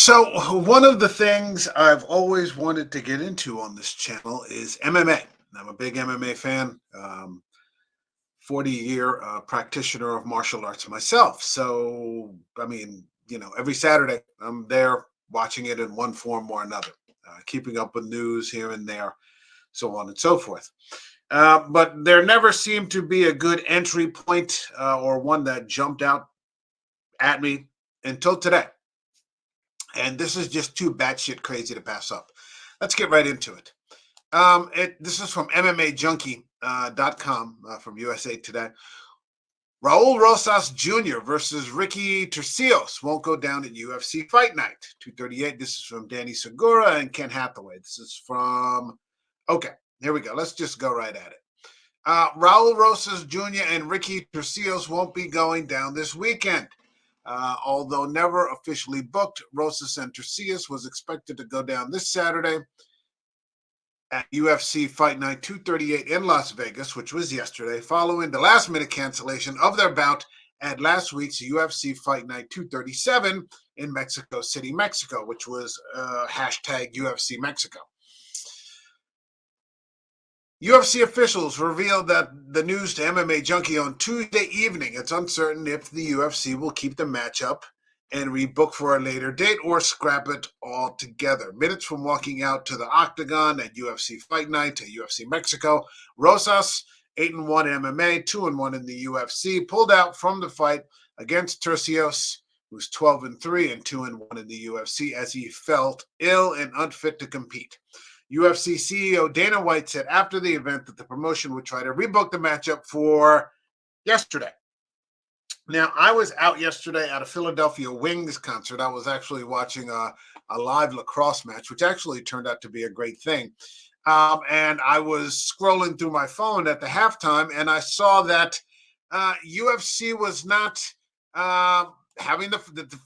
So one of the things I've always wanted to get into on this channel is MMA. I'm a big MMA fan, 40-year practitioner of martial arts myself. So, I mean, every Saturday I'm there watching it in one form or another, keeping up with news here and there, so on and so forth. But there never seemed to be a good entry point or one that jumped out at me until today. And this is just too batshit crazy to pass up. Let's get right into it. This is from MMA Junkie.com from USA Today. Raul Rosas Jr. versus Ricky Turcios won't go down at UFC Fight Night 238. This is from Danny Segura and Ken Hathaway. This is from, okay, here we go. Let's just go right at it. Raul Rosas Jr. and Ricky Turcios won't be going down this weekend. Although never officially booked, Rosas and Turcios was expected to go down this Saturday at UFC Fight Night 238 in Las Vegas, which was yesterday, following the last-minute cancellation of their bout at last week's UFC Fight Night 237 in Mexico City, Mexico, which was hashtag UFC Mexico. UFC officials revealed that the news to MMA Junkie on Tuesday evening. It's uncertain if the UFC will keep the matchup and rebook for a later date or scrap it altogether. Minutes from walking out to the octagon at UFC Fight Night at UFC Mexico, Rosas, 8-1 MMA, 2-1 in the UFC, pulled out from the fight against Turcios, who's 12-3 and 2-1 in the UFC, as he felt ill and unfit to compete. UFC CEO Dana White said after the event that the promotion would try to rebook the matchup for yesterday. Now, I was out yesterday at a Philadelphia Wings concert. I was actually watching a live lacrosse match, which actually turned out to be a great thing. And I was scrolling through my phone at the halftime, and I saw that UFC was not having the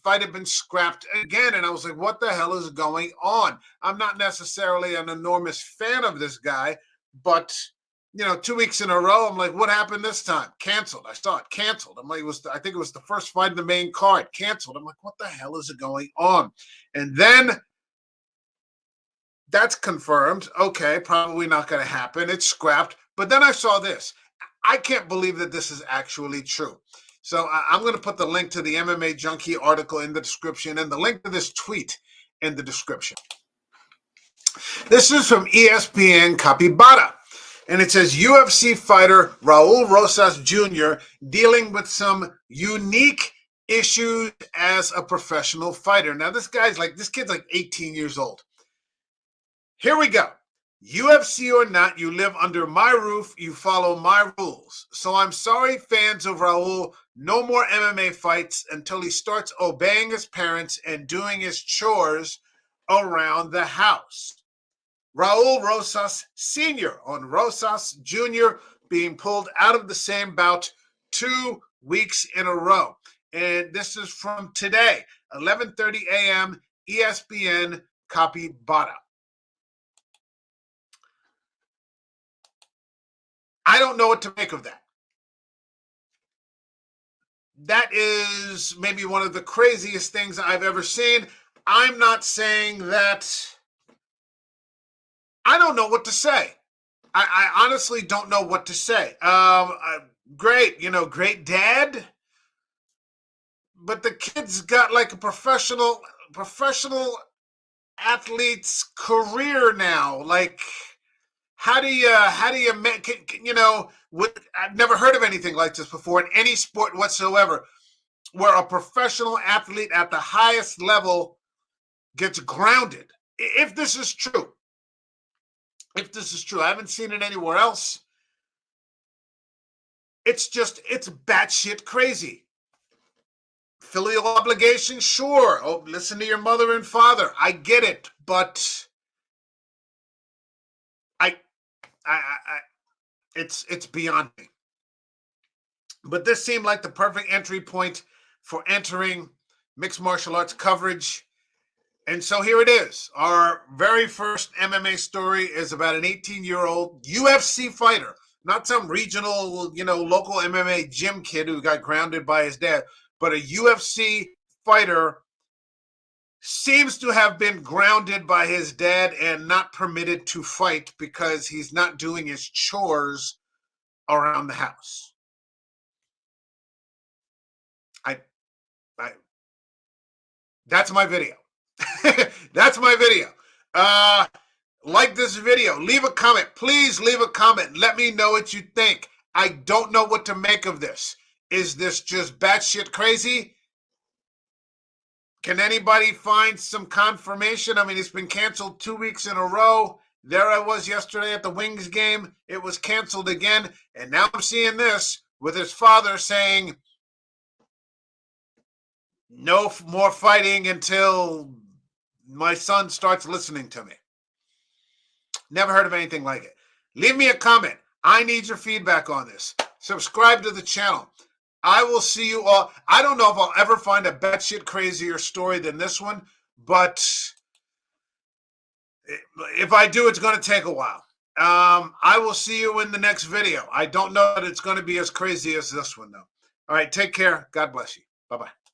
fight had been scrapped again. And I was like, what the hell is going on? I'm not necessarily an enormous fan of this guy, but 2 weeks in a row, I'm like, what happened this time? Canceled. I saw it canceled. I'm like, I think it was the first fight in the main card. Canceled. I'm like, what the hell is going on? And then that's confirmed. Okay, probably not going to happen. It's scrapped. But then I saw this. I can't believe that this is actually true. So I'm going to put the link to the MMA Junkie article in the description and the link to this tweet in the description. This is from ESPN Capybara. And it says UFC fighter Raul Rosas Jr. dealing with some unique issues as a professional fighter. Now, this kid's like 18 years old. Here we go. UFC or not, you live under my roof, you follow my rules. So I'm sorry, fans of Raul, no more MMA fights until he starts obeying his parents and doing his chores around the house. Raul Rosas Sr. on Rosas Jr. being pulled out of the same bout 2 weeks in a row. And this is from today, 11:30 a.m., ESPN Capybara. I don't know what to make of that. That is maybe one of the craziest things I've ever seen. I'm not saying that. I don't know what to say. I honestly don't know what to say. Great, great dad. But the kid's got like a professional athlete's career now. Like, how do you I've never heard of anything like this before in any sport whatsoever, where a professional athlete at the highest level gets grounded. If this is true, I haven't seen it anywhere else. It's batshit crazy. Filial obligation, sure. Oh, listen to your mother and father. I get it, but it's beyond me. But this seemed like the perfect entry point for entering mixed martial arts coverage. And so here it is. Our very first MMA story is about an 18-year-old UFC fighter, not some regional, local MMA gym kid who got grounded by his dad, but a UFC fighter seems to have been grounded by his dad and not permitted to fight because he's not doing his chores around the house. I That's my video. That's my video. Like this video. Leave a comment. Please leave a comment. Let me know what you think. I don't know what to make of this. Is this just batshit crazy? Can anybody find some confirmation? I mean, it's been canceled 2 weeks in a row. There I was yesterday at the Wings game. It was canceled again. And now I'm seeing this with his father saying, no more fighting until my son starts listening to me. Never heard of anything like it. Leave me a comment. I need your feedback on this. Subscribe to the channel. I will see you all. I don't know if I'll ever find a batshit crazier story than this one, but if I do, it's going to take a while. I will see you in the next video. I don't know that it's going to be as crazy as this one, though. All right, take care. God bless you. Bye-bye.